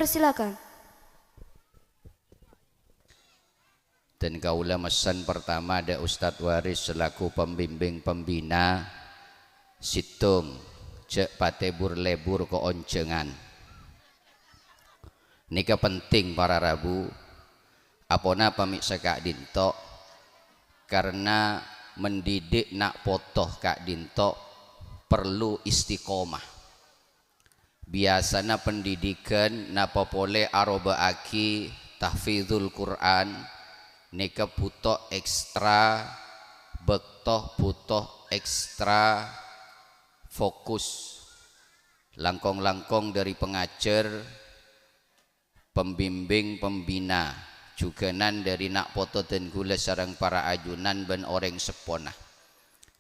dipersilakan. Dan kaula mesan pertama ada Ustadz Waris selaku pembimbing pembina situng cek patebur lebur keoncengan. Nika penting para rabu apona pamiksa Kak Dinto karena mendidik nak potoh Kak Dinto perlu istiqomah. Biasanya pendidikan napa pole arobaaki tahfidzul Quran nika butuh ekstra bektoh butuh ekstra fokus langkong-langkong dari pengajar pembimbing pembina juga nan dari nak poto dan gula sarang para ajunan ben orang sepona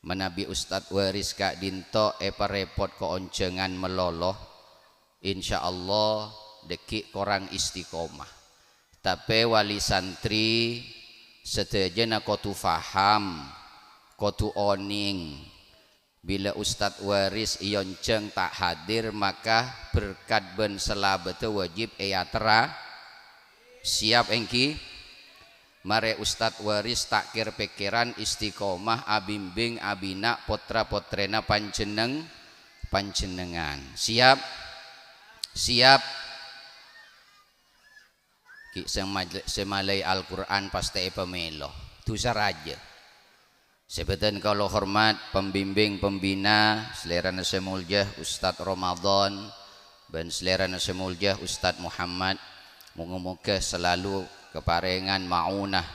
menabi Ustadz Waris Kak Dinto repot keoncengan meloloh insyaallah dekik korang istiqomah tapi wali santri setajana kotu faham kotu oning bila Ustadz Waris ionceng tak hadir maka berkat ben selabete wajib eyatra siap engki mare Ustadz Waris takir pikiran istiqomah abimbing abina potra potrena panjenengan siap ki semalai Al-Quran pasti pemelo tu saraja sebetan kalau hormat pembimbing pembina selera nasemuljah Ustadz Ramadan dan selera nasemuljah Ustadz Muhammad moga-moga selalu keparengan maunah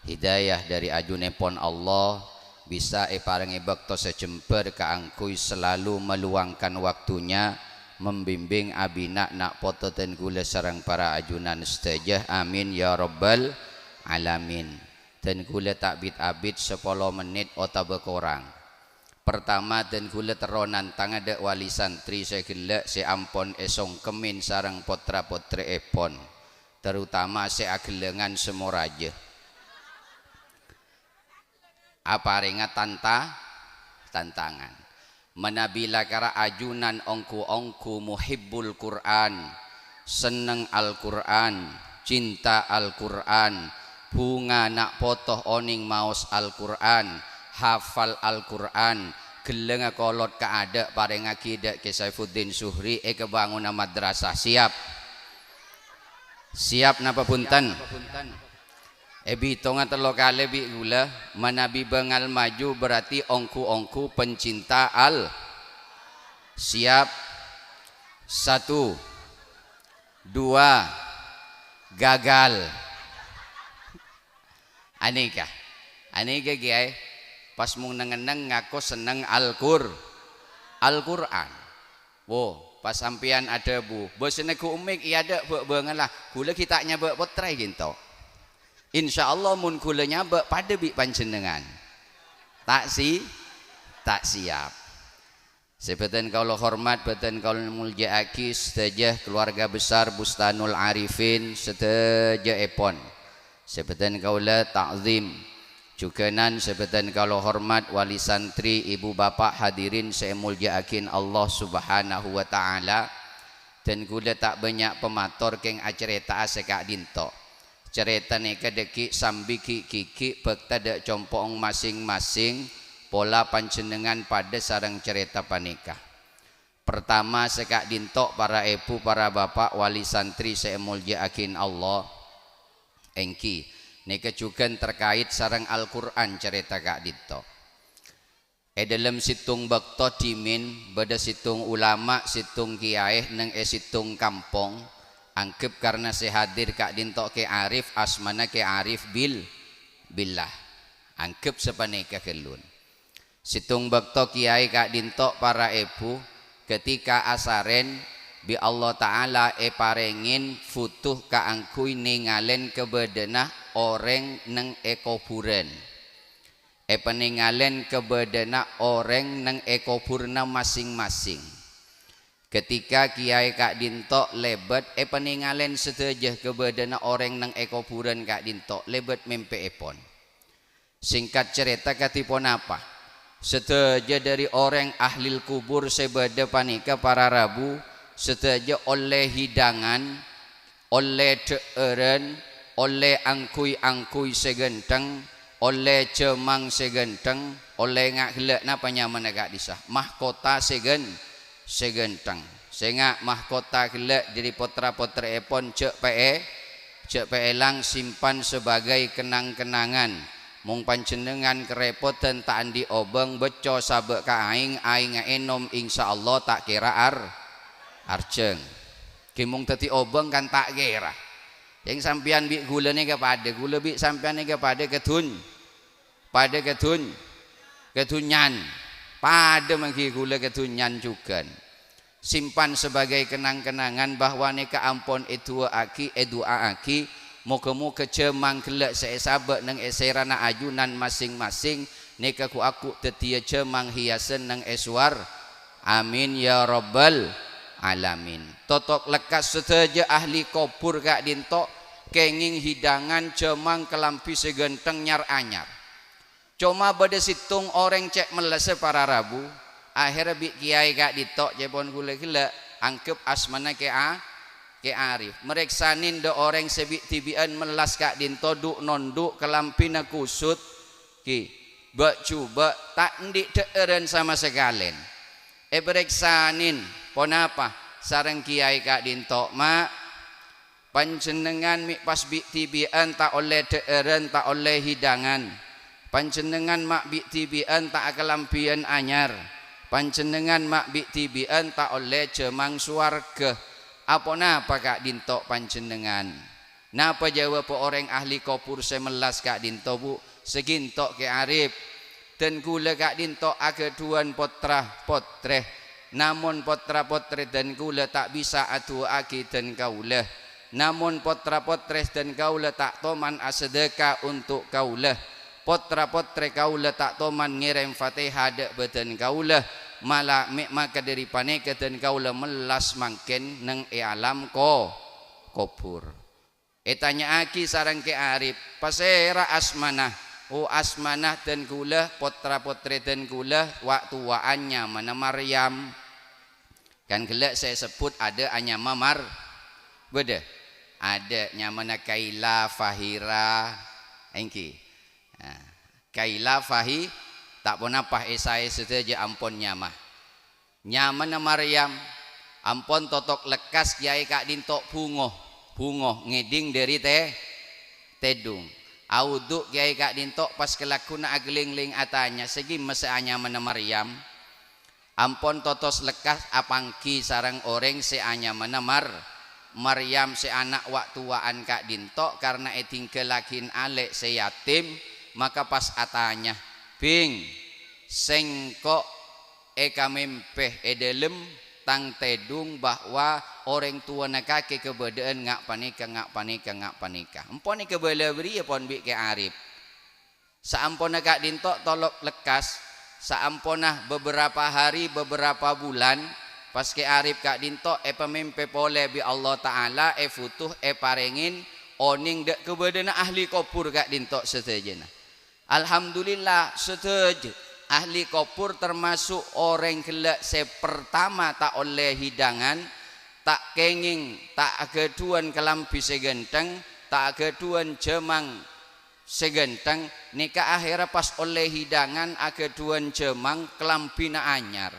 hidayah dari ajunepon Allah bisa parengi bakto secemper kaangkui selalu meluangkan waktunya membimbing abina nak poto dan gula sarang para ajunan setajah amin ya rabbal alamin dan gula tak bit-abit 10 menit ota berkurang pertama dan gula teronan tang ada wali santri saya gila saya ampon esong kemin sarang potra potre epon terutama saya agelengan semua raja apa ringat tantangan menabila kara ajunan ongku muhibbul Quran seneng Al-Quran cinta Al-Quran bunga nak potoh oning maos Al-Quran hafal Al-Quran gelenga kolot kaada pareng akidah ke Saifuddin Suhri kebangunan madrasah siap napa punten bitongan telo kali bi gula manabi bengal maju berarti ongku pencinta al siap 1 2 gagal aneka giai pas mung nengeneng ngaku seneng Al-Quran wo pas sampian ada bu bosene ku umik iya ada bengalah gula kita nyabak potrai gitu insyaallah mun kula nyabak pada bi panjenengan tak siap sebetan kalau hormat betan kalau muljaaki setajah keluarga besar Bustanul Arifin setajah epon sebetan kaula takzim juga nan sebetan kalau hormat wali santri ibu bapak hadirin saya muljaakin Allah subhanahu wa ta'ala dan kula tak banyak pemator keng acerita Kak Dinto cerita neka deki sambi kiki bekta dek compong masing-masing pola panjenengan pada sarang cerita panika pertama Kak Dinto para ibu para bapak wali santri saya muljaakin Allah engki neka juga terkait sarang Al-Quran cerita Kak Dinto dalam situng bekto dimin beda situng ulama situng kiai neng situng kampung angkep karena saya hadir Kak Dinto ke Arif asmana ke Arif billah angkep sepaneka kelun situng bekto kiai Kak Dinto para ibu ketika asaren bi Allah Ta'ala parengin futuh kaangkui ningalen kebedenah orang neng ekoburen peningalen kebedenah orang neng ekoburna masing-masing ketika Kiai Kak Dinto lebet peningalen setajah kebedenah orang neng ekoburen Kak Dinto lebet mimpi epon singkat cerita katipon apa setajah dari orang ahli kubur sebeda panika para rabu setajah oleh hidangan oleh deeren, oleh angkui-angkui segenteng, oleh cemang segenteng, oleh ngak gelek napa nyaman agak disah mahkota segenteng sehingga mahkota gelek jadi potra-potra epon cek pe lang simpan sebagai kenang-kenangan mung panjenengan kerepotan tak andi obeng beco sabek ka aing enom insyaallah tak kira arjeng kimung teti obeng kan tak kira yang sampian bi gula ni kepada gula bi sampian ni kepada ketunyan pada mangki gula ketunyan juga simpan sebagai kenang-kenangan bahwa neka ampon edua aki moga-moga cemang kelak seesabek nang eserana ajunan masing-masing neka ku aku tetia cemang hiasan nang eswar amin ya rabbal alamin. Totok lekas seteja ahli kopur kak dintok kenging hidangan cemang kelampi segenteng nyar anyar cuma pada situng orang cek melese para rabu akhirnya bi kiai kak dintok jepon gula angkep asmana ke arif mereksanin do orang sebik tibian melas kak dinto duk nonduk kelampina kusut ki bak cuba tak ndik deeren sama sekalian bereksanin pon apa sareng kiai kak dinto mak panjenengan mi pas bi tibian tak oleh deeren tak oleh hidangan panjenengan mak bi tibian tak kelampian anyar panjenengan mak bi tibian tak oleh cemang suarga apa napa kak dinto panjenengan napa jawab orang ahli kopur semelas kak dinto bu segintok ke arif dan kula kak dinto ageduan potra potreh namun potra potre dan kula tak bisa atu aki dan kaulah namun potra potre dan kaulah tak toman asedeka untuk kaulah potra potre kaulah tak toman ngirim fatihah dek beten kaulah malah maka dari paneka dan kaulah melas mangken neng alam kopur tanya aki sarang ke arif pasera asmanah asmanah dan kula potra potre dan kula waktu waannya mana Maryam kan gelak saya sebut ada anya mamar beda ada nyamana Kaila Fahira engki Kaila Fahi tak pun apa esai saja ampon nyamah nyamana Maryam ampon totok lekas kiai kak dintok bungoh ngeding dari tedung auduk kiai kak dintok pas kelakuna ageling-ling atanya segi mesanya mana Maryam ampon totos lekas apangki sarang orang seanya mana Maryam se anak waktuaan kak dintok karena tingkelakin alek se yatim maka pas atanya bing sengkok kamempeh edelem tang tedung bahwa orang tua nak kakek kebedaan ngak panika empon ni kebela beri pon bi ke arif saampona kak dintok tolok lekas saampona beberapa hari beberapa bulan pas ke arif kak dintok pemimpe pole bi Allah taala futuh parengin oning dek kebedana ahli kopur kak dintok setejena alhamdulillah setuju ahli kopur termasuk orang gelak sepertama tak oleh hidangan tak kenging tak ageduan kelampi segenteng tak ageduan cemang segenteng nikah akhirnya pas oleh hidangan ageduan cemang kelampina anyar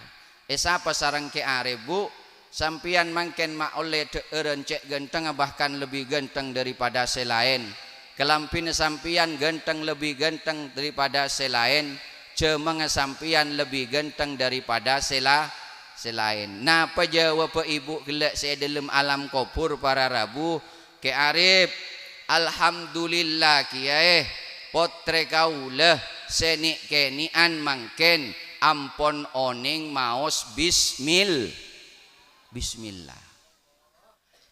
siapa sarang ke arebu sampian mangken mak oleh deeren cek genteng bahkan lebih genteng daripada selain kelampina sampian genteng lebih genteng daripada selain cemang sampian lebih genteng daripada selain napa jawab ibu gelak saya dalam alam kopur para rabu ke arif alhamdulillah kiai potre kaulah senik kenian mangken ampon oning maos bismillah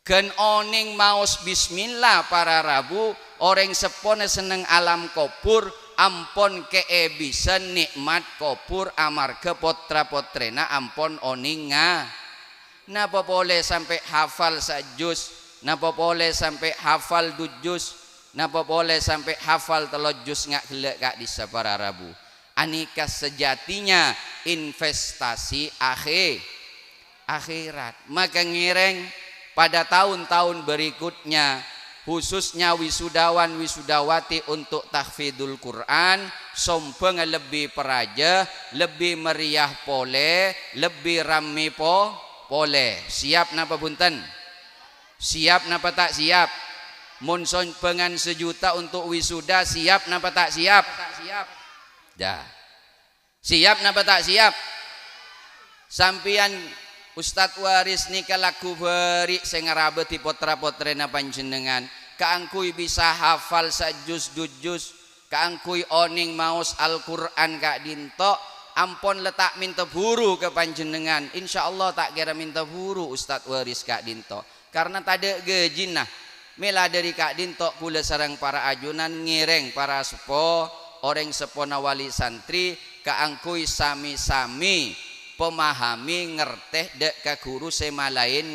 ken oning maos bismillah para rabu orang sepone seneng alam kopur ampon ke bisa nikmat kopur amarga potra potrena ampon oninga napa boleh sampai hafal sajus napa boleh sampai hafal dujus napa boleh sampai hafal telojus ngak gelek kak di para rabu anika sejatinya investasi akhirat maka ngireng pada tahun-tahun berikutnya, khususnya wisudawan wisudawati untuk tahfidul Quran, sompeng lebih peraja, lebih meriah pole, lebih rame pole. Siap napa punten? Siap napa tak siap? Mun sompengan 1 juta untuk wisuda, siap napa tak siap? Dah. Siap napa tak siap? Sampian Ustadz Waris nika laku beri sing ngarabeti potra-potrena panjenengan, kaangkui bisa hafal sajus dujus, kaangkui oning maos Al-Qur'an kak dinto, ampun letak minta buru ke panjenengan, insyaallah tak kira minta buru Ustadz Waris kak dinto, karena tade gejinah mela dari kak dinto kula sareng para ajunan ngireng para sepo orang sepona wali santri kaangkui sami-sami pemahami ngerteh dek ka guru semalain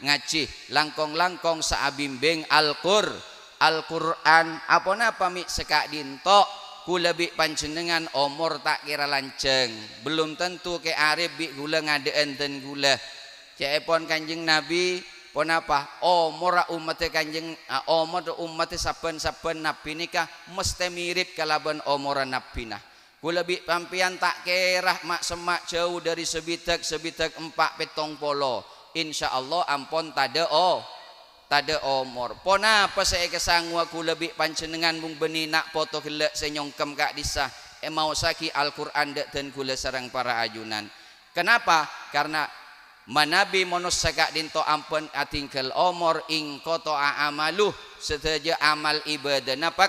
ngaji langkong-langkong saabimbing Al-Qur'an apa napa mi sekak dinto kula bi panjenengan umur tak kira lanceng, belum tentu ke arif bi gula ngadeen ten gula cepon Kanjeng Nabi pon apa umur umat Kanjeng umur umat saben-saben nabi nikah mesti mirip kalaban umuran nabi nah. Kula bi pampian tak kerah mak semak jauh dari sebitek 4 petong polo. Insyaallah ampun tade omor. Pona apa saya kesangwa kula bi panjenengan mung beni nak foto gelek senyongkem kak disah. Mau saki Al-Qur'an dek dan kula sareng para ajunan. Kenapa? Karena manabi monus sakak dinto ampun atingkel omor ing koto amaluh sedaja amal ibadah napak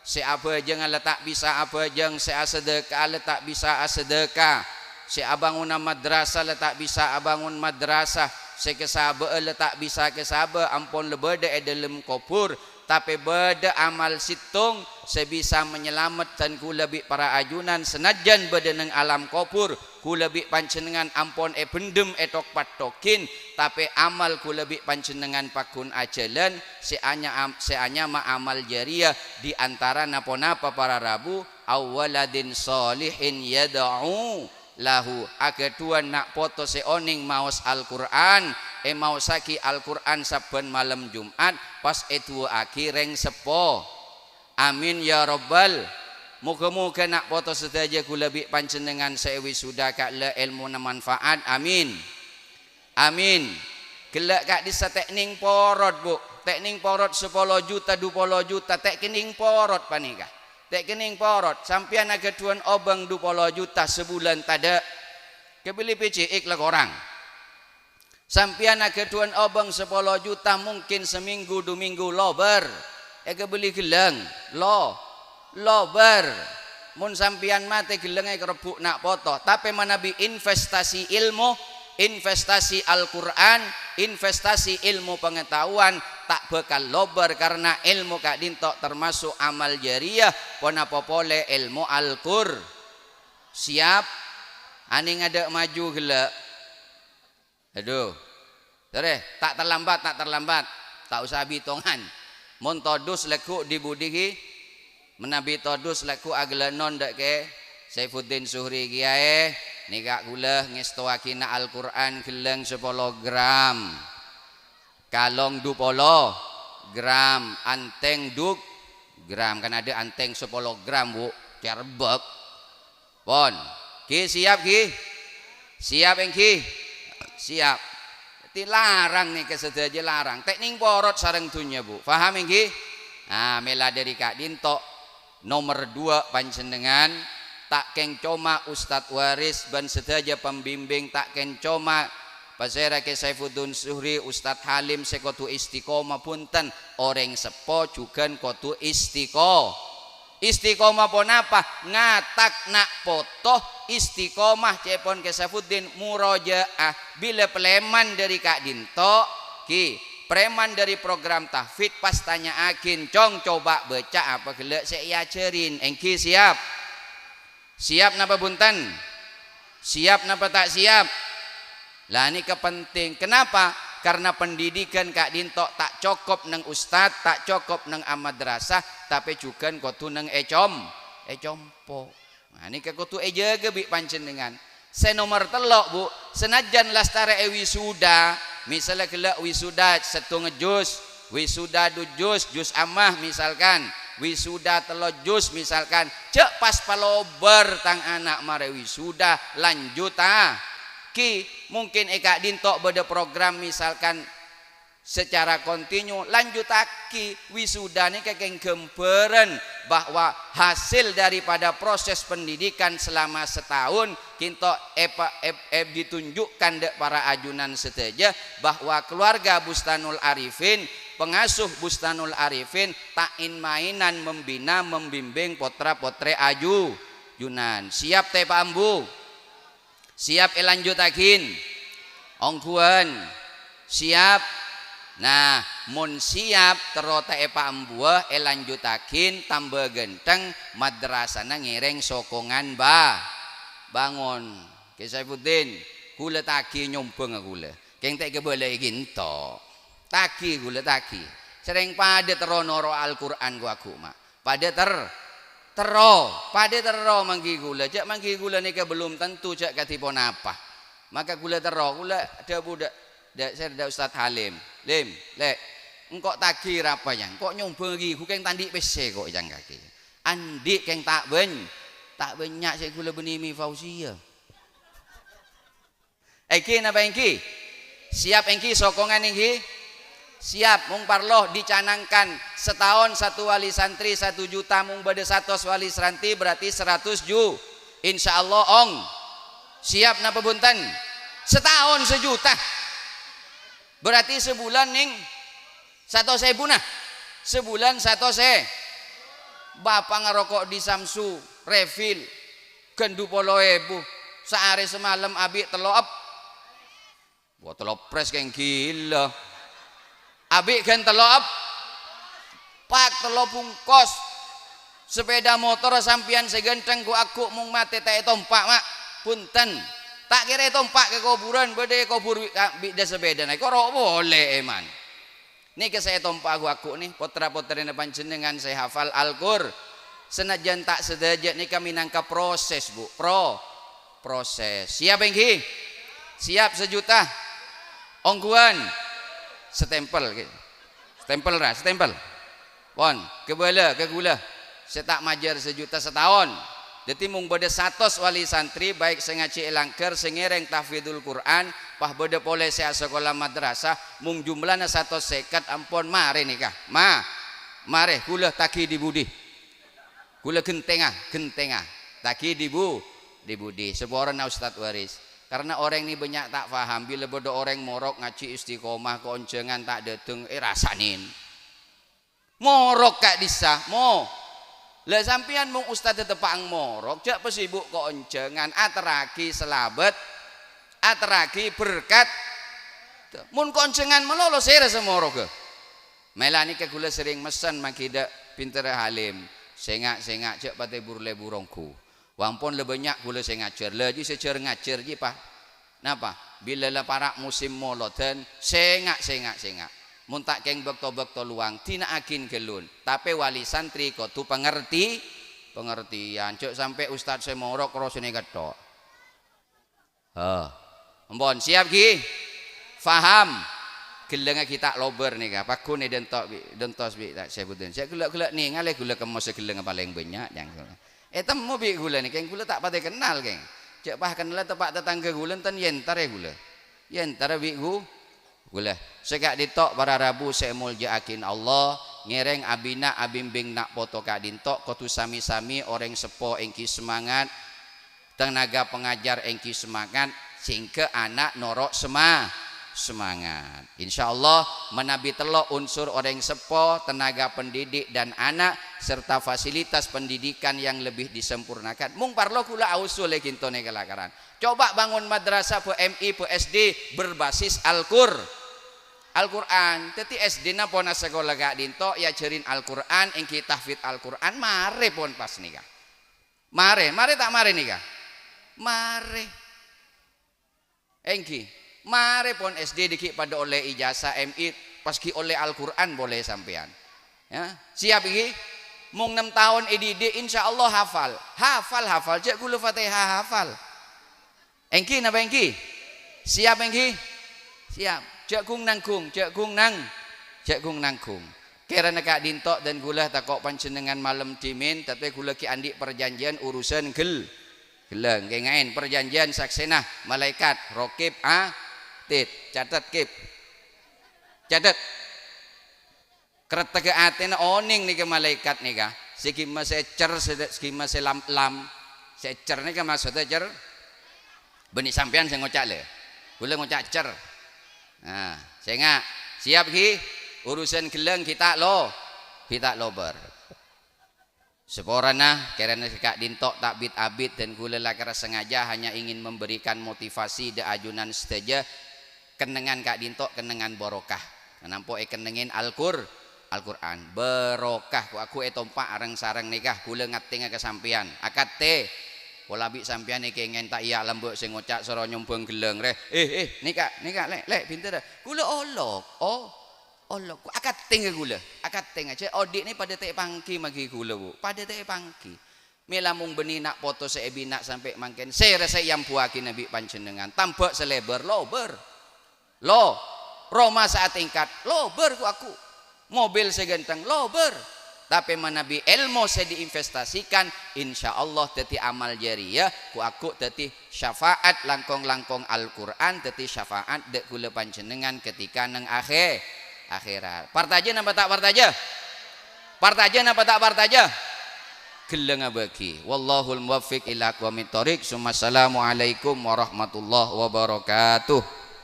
si apa jangan letak bisa apa jeng si sedekah letak bisa sedekah si abangun madrasah letak bisa abangun madrasah si kesabe letak bisa kesabe ampun lebeda dalam kubur tapi beda amal situng sebisa menyelamatkan kula bi para ajunan senajan beda neng alam kubur kula bi panjenengan ampun bendem etok patokin tapi amal kula bi panjenengan pakun ajalan si anya ma amal jariah di antara napa-napa para rabu awaladin solihin yad'u lahu ageduan nak foto seoning maos Al-Qur'an mau saki Al-Qur'an saben malam Jumat pas itu akhireng sepo amin ya rabbal muga-muga nak foto sedaja kula bi panjenengan sewi sudah kak le ilmu na manfaat amin amin gelak kak disa tekning porot bu tekning porot 10 juta 20 juta tekning porot panikah tekning porot sampian ageduan obang 20 juta sebulan tada kebeli PCX lah orang sampian ageduan obang 10 juta mungkin seminggu 2 minggu lober kebeli geleng lober mun sampian mate geleng kerebuk nak foto tapi manabi investasi ilmu investasi Al-Qur'an investasi ilmu pengetahuan tak bakal lober karena ilmu kak dinto termasuk amal jariah pon apa pole ilmu Al-Qur siap ani ngadek maju gelek aduh tere tak terlambat tak usah bitongan mun todus leku dibudihi menabi todus leku aglenon dek ke Saifuddin Suhri kiai nikah gula ngestoakina Al-Qur'an geleng 10 gram kalong 20 gram anteng 2 gram kan ada anteng 10 gram bu cerbek pon ki siap ki siap engki siap dilarang nih kesedaja larang tekning porot sareng dunya bu paham engki nah mela dari kak dinto nomor 2 panjenengan tak keng coma Ustadz Waris ban sedaja pembimbing tak keng coma pasera ke Saifuddin Suhri Ustadz Halim sekotu istiqomah punten orang sepo juga kotu istiqomah pon apa ngatak nak foto istiqomah cepon ke Saifuddin murojaah bila peleman dari kak dinto ki preman dari program tahfidz pas tanya akin cong coba baca apa gelek saya ajarin engki siap napa bunten siap napa tak siap lah ini kepenting kenapa karena pendidikan kak dinto tak cukup neng ustad tak cukup neng madrasah tapi juga kudu neng ecompo nah ini kudu jaga bi panjenengan saya nomor telok bu senajan lastare ewi sudah misalnya kelak wisuda satu ngejus, wisuda 2 jus amah misalkan, wisuda 3 jus misalkan, cek pas palober tang anak mare wisuda lanjut ki mungkin eka dintok beda program misalkan secara kontinu lanjut aki wisuda ini kakek gemperen bahwa hasil daripada proses pendidikan selama setahun kinto ditunjukkan dek para ajunan seteja bahwa keluarga Bustanul Arifin, pengasuh Bustanul Arifin takin mainan membina membimbing potra-potre ajunan. Siap teh Pak Ambu? Siap lanjutakin ongkuan siap. Nah mun siap terota Pak Ambu lanjutakin tambah genteng madrasana ngiring sokongan bangun ke Saifuddin kula taki nyompeng kula keng tak kebele ginto taki kula taki sering pada teronoro Al-Qur'an gua aku mak pada tero manggi gula jak manggi gula nika belum tentu jak katipon apa maka gula tero gula ada budak saya ada Ustaz Halim lek engkau takir apa yang kok nyombeng lagi ku keng tandik pc kok jang kaki andik keng tak banyak saya gula benimi Fauzia Eki napa engki siap engki sokongan engki siap mung parloh dicanangkan setahun 1 wali santri 1 juta mung bade 100 wali santri berarti 100 ju insyaallah ong siap napa bunten setahun 1 juta berarti sebulan ning 100.000 nah sebulan 100.000 bapak ngerokok di Samsu refill gendu 10.000 sehari semalam abi telop buat telop pres keng gila abi kan telop pak telop bungkos sepeda motor sampian segenteng ku aku mung mate tak tompak mak punten tak kira tompak ke kuburan bede kubur bida sepeda naik kok boleh eman nih ke saya tompak aku nih potra-potrina panjenengan saya hafal Al-Qur'an senajan tak sedajat nih kami nangka proses bu proses siap engki siap 1 juta ongguan stempel pon kebala ke gula saya tak majar 1 juta setahun jadi mung bade 100 wali santri baik sengaci elangker sengereng tahfidzul Quran pah bade pole saya sekolah madrasah mung jumlahna 150 ampun mare nikah mare kula taki di budi kula gentengah taki di budi seborana Ustaz Waris karena orang ini banyak tak paham bila bodo orang morok ngaji istiqomah keoncengan tak dateng rasanin morok kak disah lah sampian mung ustaz tetepang morok jak pesibuk keoncengan ateraki selabet ateraki berkat mun keoncengan melolo sere semorok ke melani ke gula sering mesen makida pinter Halim sengak jak pate burle burongku wampun le banyak gula saya ngajar lagi sejar ngajar ji pak napa bila la para musim moloten sengak mun tak keng bekto luang tina akin gelun tapi wali santri kok tu pengertian cuk sampai ustaz semorok krosene ketok ampun siap ki faham geleng kita lober nih ka pakune dentos bi tak sebutin saya gula nih ngale gula kemos geleng paling banyak yang temu bi gula nih keng gula tak pate kenal keng cek pah kenal tepak tetangga gula enten yentar ya gula yentar bi gula sekak ditok para rabu saya muljaakin Allah ngereng abina abimbing nak foto kak dintok kotu sami-sami orang sepo engki semangat tenaga pengajar engki semangat singke anak norok semangat insyaallah menabi telok unsur orang sepo tenaga pendidik dan anak serta fasilitas pendidikan yang lebih disempurnakan mung parlo kula ausul kintone kelakaran coba bangun madrasah PMI PSD berbasis Al-Qur'an teti SD na pona sekolah gak dinto ya jerin Al-Qur'an engki tahfidz Al-Qur'an mare pon pas nika mare tak mare nika mare engki mare pon SD diki pada oleh ijazah MI paski oleh Al-Qur'an boleh sampean ya siap iki mung 6 tahun EDD insyaallah hafal cek gula Fatihah hafal engki napa engki siap engki siap cek kung nangkung karena kak dintok dan gula takok panjenengan malam dimin tapi gula ki andi perjanjian urusan geleng kengain perjanjian saksena malaikat rokib atid catat kip catat kereta ke atena oning nih ke malaikat nih kah sikima secer sikima selam secer nih kah maksudnya cer benih sampean saya ngocak le gula ngocak cer nah saya nggak siap ki urusan geleng kita ber seporana karena kak dintok tak bit abit dan gula lakar sengaja hanya ingin memberikan motivasi de ajunan saja kenengan kak dintok kenengan barokah nampo kenengin Al-Quran barokah aku tompak areng sareng nikah gula ngating kesampian akad teh pola bi sampean iki ngen tak iya lembuk sing ngocak soro nyombong geleng re nikah lek pinter gula Allah akad tinggal gula akad tinggal cek odik ni pada tek pangki magi gula bu pada tek pangki melamung beni nak foto seebi nak sampai mangken saya rasa yang puaki nabi panjenengan tampak selebar Roma saat tingkat ber ku aku mobil segenteng ber tapi manabi ilmu saya diinvestasikan insya Allah teti amal jariyah ku aku teti syafaat langkong Al-Quran teti syafaat dek gula panjenengan ketika neng akhirat partaja apa tak partaja geleng bagi wallahul muwaffiq ila aqwamit thoriq. Assalamualaikum warahmatullahi wabarakatuh.